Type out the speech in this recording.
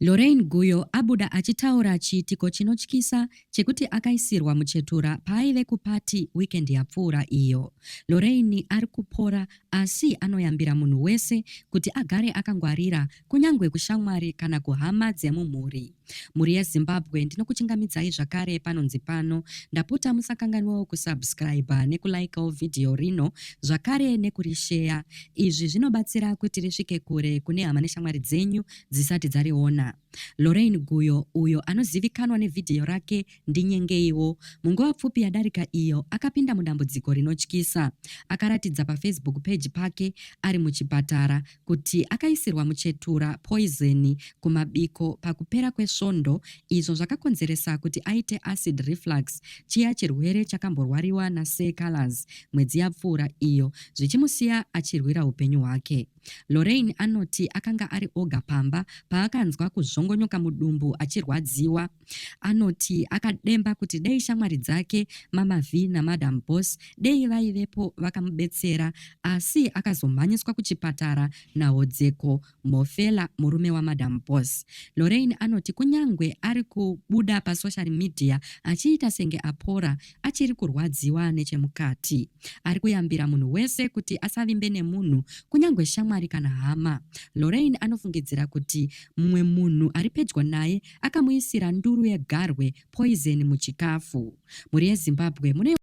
Lorraine Guyo abuda achitaura chiitiko chinotyisa chekuti akaisirwa muchetura paaive kupati weekend yapfuura iyo. Lorraine ari kupora asi anoyambira munhu wese kuti agare akangwarira kunyange kushamwari kana kuhama dzemumhuri. Muri yeZimbabwe ndinokuchingamidzai zvakare panonzi pano. Ndapota musakanganwawo kusubscribe nekulikewo vhidhiyo rino zvakare nekurisheya. Izvi zvinobatsira kuti risvike kure kune hama neshamwari dzenyu dzisati dzariona. Lorraine Guyo uyo anozivikanwa nevhidhiyo rake Ndinyengeiwo munguva pfupi yadarika iyo akapinda mudambudziko rinotyisa. Akaratidza paFacebook page pake ari muchipatara kuti akaisirwa muchetura poison kumabiko pakupera kwesvondo, izvo zvakakonzeresa kuti aite acid reflux, chiya chirwere chakamborwariwa naSay-Colors mwedzi yapfuura iyo, zvichimusiya achirwira upenyu hwake. Lorraine anoti akanga ari oga pamba paakanzwa kuzvongonyoka mudumbu achirwadziwa. Anoti akademba kuti dei shamwari dzake Mama V naMadam Boss dei vaivepo vakamubetsera, asi akazomhanyiswa kuchipatara naHodzeko Mofela, murume waMadam Boss. Lorraine anoti kunyangwe ari kubuda pasocial media achiita senge apora, achiri kurwadziwa nechemukati. Ari kuyambira munhu wese kuti asavimbe nemunhu, kunyangwe shamwari kana hama. Lorraine anofungidzira kuti mumwe munhu ari pedyo naye akamuisira nduru yegarwe poison muchikafu. Muri yeZimbabwe mune